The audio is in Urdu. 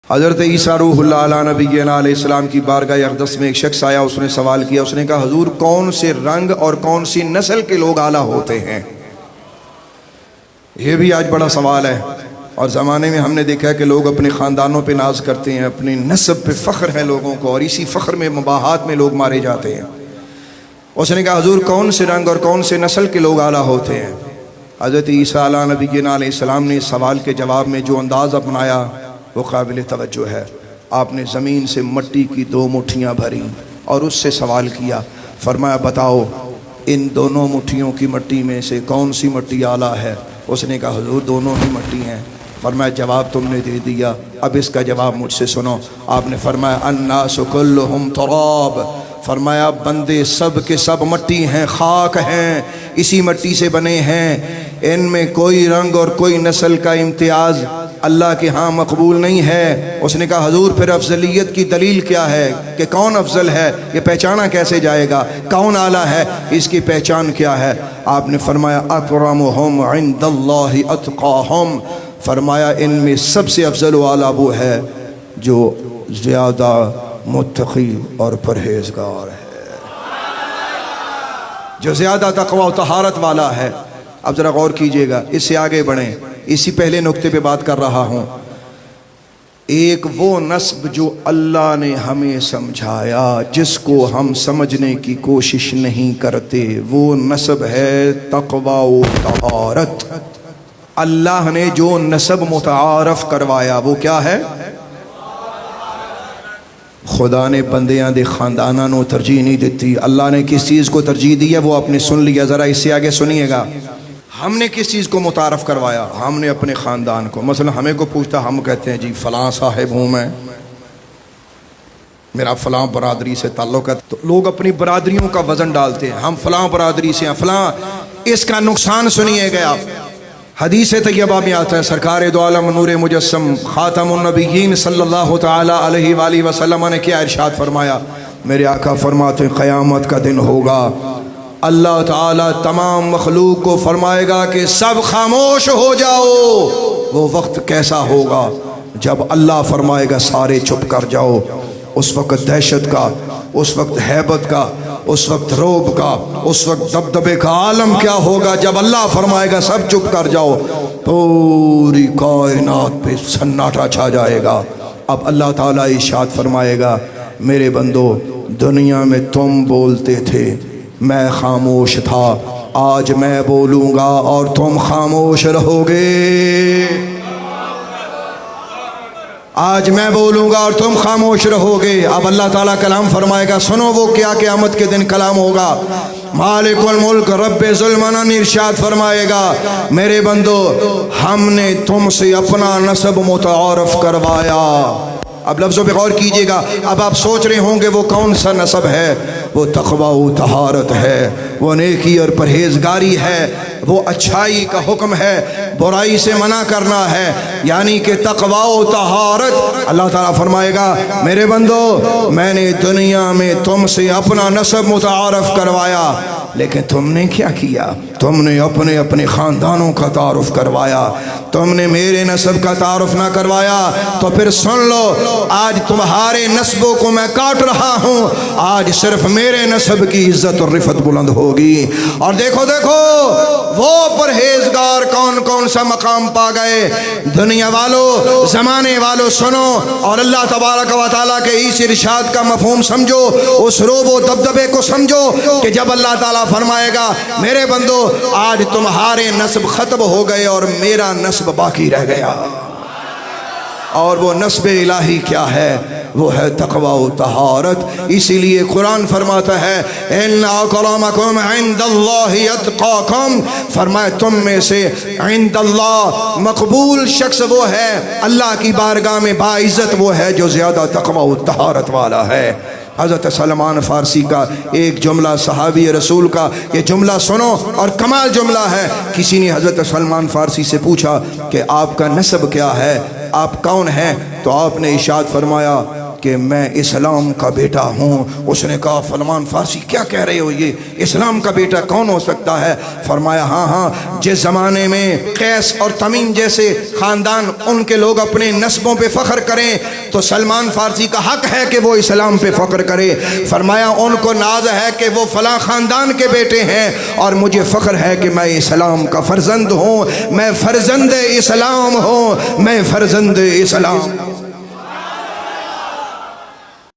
حضرت عیسیٰ روح اللہ علیہ نبینا علیہ السلام کی بارگاہ اقدس میں ایک شخص آیا، اس نے سوال کیا، اس نے کہا حضور کون سے رنگ اور کون سی نسل کے لوگ اعلیٰ ہوتے ہیں؟ یہ بھی آج بڑا سوال ہے، اور زمانے میں ہم نے دیکھا ہے کہ لوگ اپنے خاندانوں پہ ناز کرتے ہیں، اپنی نسب پہ فخر ہے لوگوں کو، اور اسی فخر میں مباحات میں لوگ مارے جاتے ہیں۔ اس نے کہا حضور کون سے رنگ اور کون سے نسل کے لوگ اعلیٰ ہوتے ہیں؟ حضرت عیسیٰ علیہ نبینا علیہ السلام نے اس سوال کے جواب میں جو انداز اپنایا وہ قابل توجہ ہے۔ آپ نے زمین سے مٹی کی 2 مٹھیاں بھری اور اس سے سوال کیا، فرمایا بتاؤ ان دونوں مٹھیوں کی مٹی میں سے کون سی مٹی اعلیٰ ہے؟ اس نے کہا حضور دونوں ہی مٹی ہیں۔ فرمایا جواب تم نے دے دیا، اب اس کا جواب مجھ سے سنو۔ آپ نے فرمایا الناس کلہم تراب، فرمایا بندے سب کے سب مٹی ہیں، خاک ہیں، اسی مٹی سے بنے ہیں، ان میں کوئی رنگ اور کوئی نسل کا امتیاز اللہ کے ہاں مقبول نہیں ہے۔ اس نے کہا حضور پھر افضلیت کی دلیل کیا ہے کہ کون افضل ہے؟ یہ پہچانا کیسے جائے گا؟ کون اعلیٰ ہے؟ اس کی پہچان کیا ہے؟ آپ نے فرمایا اکرمہم عند اللہ اتقاہم، فرمایا ان میں سب سے افضل و اعلیٰ وہ ہے جو زیادہ متقی اور پرہیزگار ہے، جو زیادہ تقوی و طہارت والا ہے۔ اب ذرا غور کیجئے گا، اس سے آگے بڑھیں، اسی پہلے نقطے پہ بات کر رہا ہوں۔ ایک وہ نسب جو اللہ نے ہمیں سمجھایا، جس کو ہم سمجھنے کی کوشش نہیں کرتے، وہ نسب ہے تقوی و طہارت۔ اللہ نے جو نسب متعارف کروایا وہ کیا ہے؟ خدا نے بندیاں دے خانداناں نو ترجیح نہیں دیتی۔ اللہ نے کس چیز کو ترجیح دی ہے وہ آپ نے سن لیا، ذرا اس سے آگے سنیے گا۔ ہم نے کس چیز کو متعارف کروایا؟ ہم نے اپنے خاندان کو۔ مثلا ہمیں کو پوچھتا، ہم کہتے ہیں جی فلاں صاحب ہوں میں، میرا فلاں برادری سے تعلق ہے، تو لوگ اپنی برادریوں کا وزن ڈالتے ہیں، ہم فلاں برادری سے ہیں فلاں۔ اس کا نقصان سنیے گا، حدیث طیبہ میں آتا ہے سرکار دو عالم نور مجسم خاتم النبیین صلی اللہ تعالی علیہ وآلہ وسلم نے کیا ارشاد فرمایا؟ میرے آقا فرماتے ہیں قیامت کا دن ہوگا، اللہ تعالیٰ تمام مخلوق کو فرمائے گا کہ سب خاموش ہو جاؤ۔ وہ وقت کیسا ہوگا جب اللہ فرمائے گا سارے چپ کر جاؤ۔ اس وقت دہشت کا، اس وقت ہیبت کا، اس وقت روب کا، اس وقت دبدبے کا عالم کیا ہوگا جب اللہ فرمائے گا سب چپ کر جاؤ، پوری کائنات پہ سناٹا چھا جائے گا۔ اب اللہ تعالیٰ ارشاد فرمائے گا میرے بندو دنیا میں تم بولتے تھے میں خاموش تھا، آج میں بولوں گا اور تم خاموش رہو گے۔ آج میں بولوں گا اور تم خاموش رہو گے۔ اب اللہ تعالیٰ کلام فرمائے گا، سنو وہ کیا قیامت کے دن کلام ہوگا۔ مالک الملک رب ذوالمنن ارشاد فرمائے گا میرے بندو ہم نے تم سے اپنا نسب متعارف کروایا۔ اب لفظوں پہ غور کیجئے گا، اب آپ سوچ رہے ہوں گے وہ کون سا نسب ہے؟ وہ تقوی و طہارت ہے، وہ نیکی اور پرہیزگاری ہے، وہ اچھائی کا حکم ہے، برائی سے منع کرنا ہے، یعنی کہ تقوی و طہارت۔ اللہ تعالیٰ فرمائے گا میرے بندو میں نے دنیا میں تم سے اپنا نسب متعارف کروایا، لیکن تم نے کیا کیا؟ تم نے اپنے اپنے خاندانوں کا تعارف کروایا، تم نے میرے نسب کا تعارف نہ کروایا۔ تو پھر سن لو، آج تمہارے نسبوں کو میں کاٹ رہا ہوں، آج صرف میرے نسب کی عزت اور رفعت بلند ہوگی۔ اور دیکھو دیکھو وہ پرہیزگار کون کون سا مقام پا گئے۔ دنیا والو، زمانے والو سنو، اور اللہ تبارک و تعالیٰ کے اس ارشاد کا مفہوم سمجھو، اس روب و دبدبے کو سمجھو کہ جب اللہ تعالیٰ فرمائے گا میرے بندو آج تمہارے نسب ختم ہو گئے اور میرا نسب باقی رہ گیا۔ اور وہ نسب الہی کیا ہے؟ وہ ہے تقوی و طہارت۔ اسی لیے قرآن فرماتا ہے ان اکرمکم عند اللہ اتقاکم، فرمایا تم میں سے عند اللہ مقبول شخص وہ ہے، اللہ کی بارگاہ میں باعزت وہ ہے جو زیادہ تقوی و طہارت والا ہے۔ حضرت سلمان فارسی کا ایک جملہ صحابی رسول کا، یہ جملہ سنو اور کمال جملہ ہے۔ کسی نے حضرت سلمان فارسی سے پوچھا کہ آپ کا نسب کیا ہے، آپ کون ہیں؟ تو آپ نے ارشاد فرمایا کہ میں اسلام کا بیٹا ہوں۔ اس نے کہا سلمان فارسی کیا کہہ رہے ہو، یہ اسلام کا بیٹا کون ہو سکتا ہے؟ فرمایا ہاں ہاں، جس زمانے میں قیس اور تمیم جیسے خاندان ان کے لوگ اپنے نسبوں پہ فخر کریں تو سلمان فارسی کا حق ہے کہ وہ اسلام پہ فخر کرے۔ فرمایا ان کو ناز ہے کہ وہ فلاں خاندان کے بیٹے ہیں، اور مجھے فخر ہے کہ میں اسلام کا فرزند ہوں، میں فرزند اسلام ہوں، میں فرزند اسلام۔